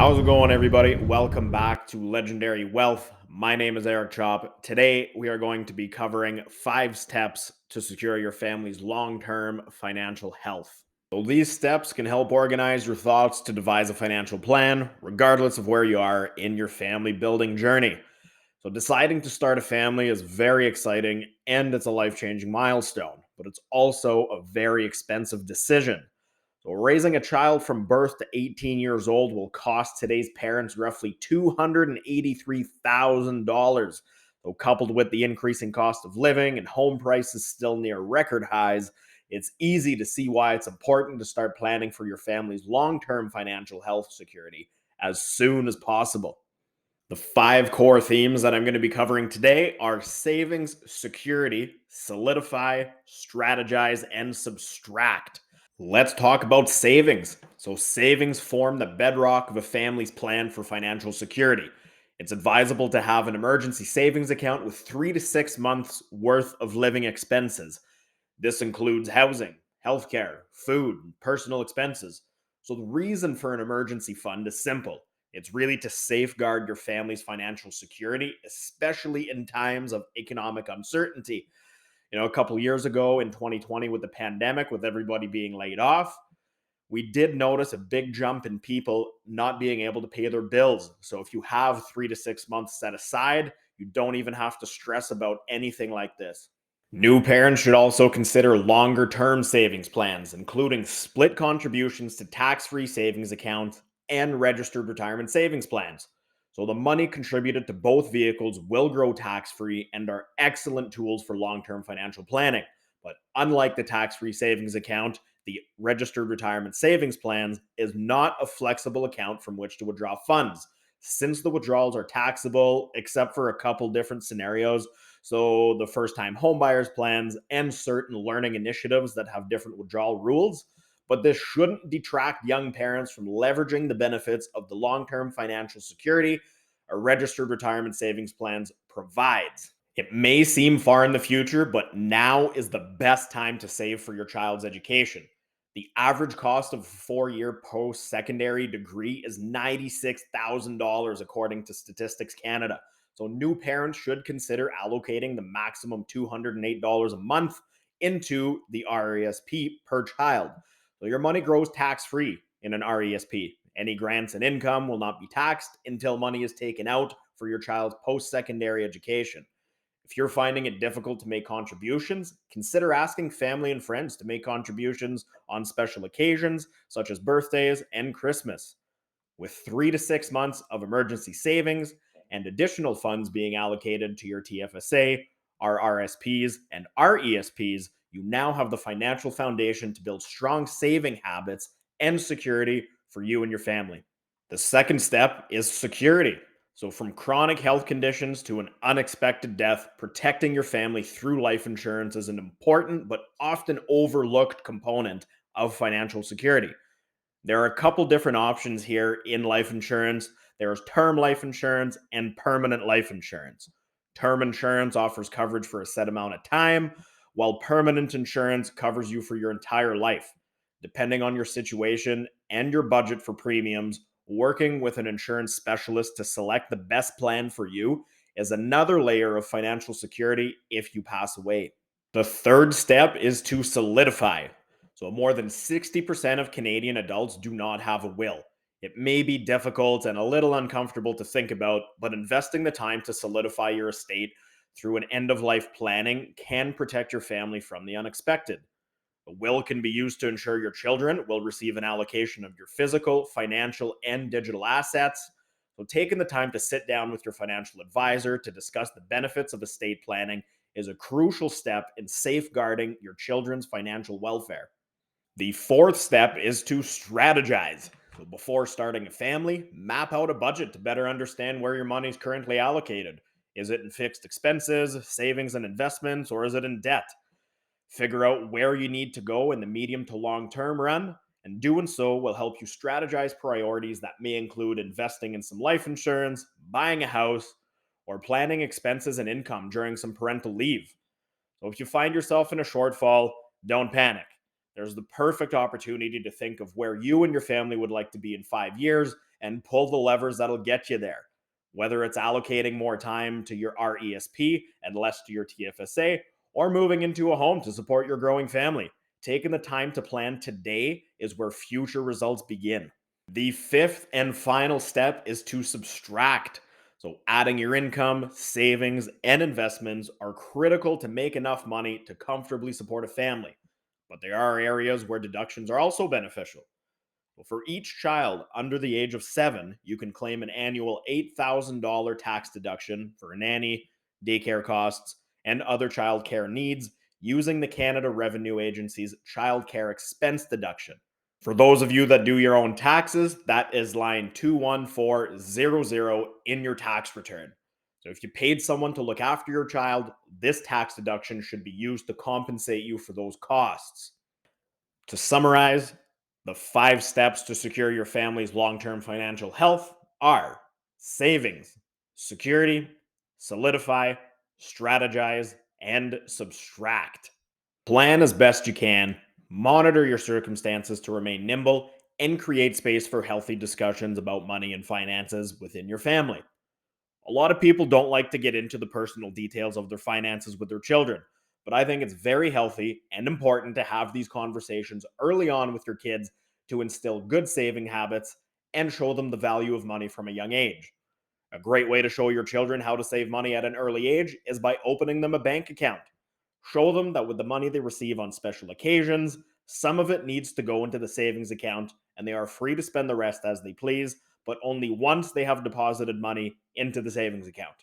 How's it going, everybody? Welcome back to Legendary Wealth. My name is Erik Chopp. Today, we are going to be covering 5 steps to secure your family's long-term financial health. So these steps can help organize your thoughts to devise a financial plan, regardless of where you are in your family building journey. So deciding to start a family is very exciting and it's a life-changing milestone, but it's also a very expensive decision. So raising a child from birth to 18 years old will cost today's parents roughly $283,000. So coupled with the increasing cost of living and home prices still near record highs, it's easy to see why it's important to start planning for your family's long-term financial health security as soon as possible. The 5 core themes that I'm going to be covering today are savings, security, solidify, strategize, and subtract. Let's talk about savings. So, savings form the bedrock of a family's plan for financial security. It's advisable to have an emergency savings account with 3 to 6 months worth of living expenses. This includes housing, healthcare, food, and personal expenses. So, the reason for an emergency fund is simple. It's really to safeguard your family's financial security, especially in times of economic uncertainty. A couple of years ago in 2020 with the pandemic, with everybody being laid off, we did notice a big jump in people not being able to pay their bills. So if you have 3 to 6 months set aside, you don't even have to stress about anything like this. New parents should also consider longer term savings plans, including split contributions to tax-free savings accounts and registered retirement savings plans. So the money contributed to both vehicles will grow tax-free and are excellent tools for long-term financial planning. But unlike the tax-free savings account, the registered retirement savings plans is not a flexible account from which to withdraw funds, since the withdrawals are taxable except for a couple different scenarios. So the first-time homebuyers plans and certain learning initiatives that have different withdrawal rules. But this shouldn't detract young parents from leveraging the benefits of the long-term financial security a registered retirement savings plans provides. It may seem far in the future, but now is the best time to save for your child's education. The average cost of a 4-year post-secondary degree is $96,000 according to Statistics Canada. So new parents should consider allocating the maximum $208 a month into the RESP per child. So your money grows tax-free in an RESP. Any grants and income will not be taxed until money is taken out for your child's post-secondary education. If you're finding it difficult to make contributions, consider asking family and friends to make contributions on special occasions such as birthdays and Christmas. With 3 to 6 months of emergency savings and additional funds being allocated to your TFSA, RRSPs, and RESPs, you now have the financial foundation to build strong saving habits and security for you and your family. The second step is security. So, from chronic health conditions to an unexpected death, protecting your family through life insurance is an important but often overlooked component of financial security. There are a couple different options here in life insurance. There's term life insurance and permanent life insurance. Term insurance offers coverage for a set amount of time, while permanent insurance covers you for your entire life. Depending on your situation and your budget for premiums, working with an insurance specialist to select the best plan for you is another layer of financial security if you pass away. The third step is to solidify. So, more than 60% of Canadian adults do not have a will. It may be difficult and a little uncomfortable to think about, but investing the time to solidify your estate through an end of life planning can protect your family from the unexpected. A will can be used to ensure your children will receive an allocation of your physical, financial, and digital assets. So, taking the time to sit down with your financial advisor to discuss the benefits of estate planning is a crucial step in safeguarding your children's financial welfare. The fourth step is to strategize. So before starting a family, map out a budget to better understand where your money is currently allocated. Is it in fixed expenses, savings and investments, or is it in debt? Figure out where you need to go in the medium to long term run, and doing so will help you strategize priorities that may include investing in some life insurance, buying a house, or planning expenses and income during some parental leave. So if you find yourself in a shortfall, don't panic. There's the perfect opportunity to think of where you and your family would like to be in 5 years and pull the levers that'll get you there. Whether it's allocating more time to your RESP and less to your TFSA, or moving into a home to support your growing family, taking the time to plan today is where future results begin. The fifth and final step is to subtract. So, adding your income, savings, and investments are critical to make enough money to comfortably support a family. But there are areas where deductions are also beneficial. Well, for each child under the age of 7, you can claim an annual $8,000 tax deduction for a nanny, daycare costs, and other child care needs using the Canada Revenue Agency's child care expense deduction. For those of you that do your own taxes, that is line 21400 in your tax return. So if you paid someone to look after your child, this tax deduction should be used to compensate you for those costs. To summarize, the 5 steps to secure your family's long-term financial health are savings, security, solidify, strategize, and subtract. Plan as best you can, monitor your circumstances to remain nimble, and create space for healthy discussions about money and finances within your family. A lot of people don't like to get into the personal details of their finances with their children, but I think it's very healthy and important to have these conversations early on with your kids to instill good saving habits and show them the value of money from a young age. A great way to show your children how to save money at an early age is by opening them a bank account. Show them that with the money they receive on special occasions, some of it needs to go into the savings account and they are free to spend the rest as they please, but only once they have deposited money into the savings account.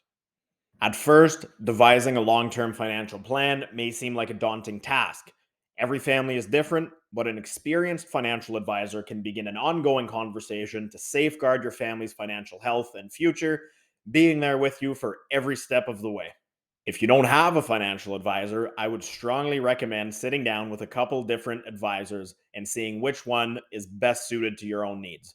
At first, devising a long term financial plan may seem like a daunting task. Every family is different, but an experienced financial advisor can begin an ongoing conversation to safeguard your family's financial health and future, being there with you for every step of the way. If you don't have a financial advisor, I would strongly recommend sitting down with a couple different advisors and seeing which one is best suited to your own needs.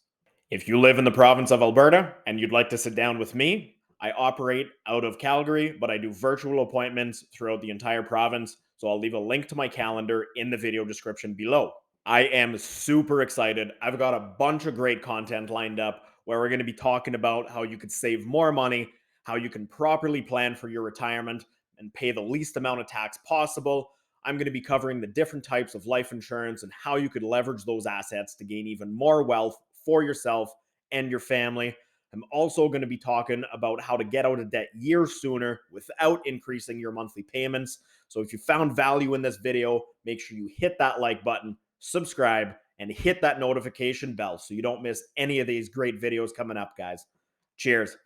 If you live in the province of Alberta and you'd like to sit down with me, I operate out of Calgary, but I do virtual appointments throughout the entire province, so I'll leave a link to my calendar in the video description below. I am super excited. I've got a bunch of great content lined up where we're going to be talking about how you could save more money, how you can properly plan for your retirement and pay the least amount of tax possible. I'm going to be covering the different types of life insurance and how you could leverage those assets to gain even more wealth for yourself and your family. I'm also going to be talking about how to get out of debt years sooner without increasing your monthly payments. So if you found value in this video, make sure you hit that like button, subscribe, and hit that notification bell so you don't miss any of these great videos coming up, guys. Cheers.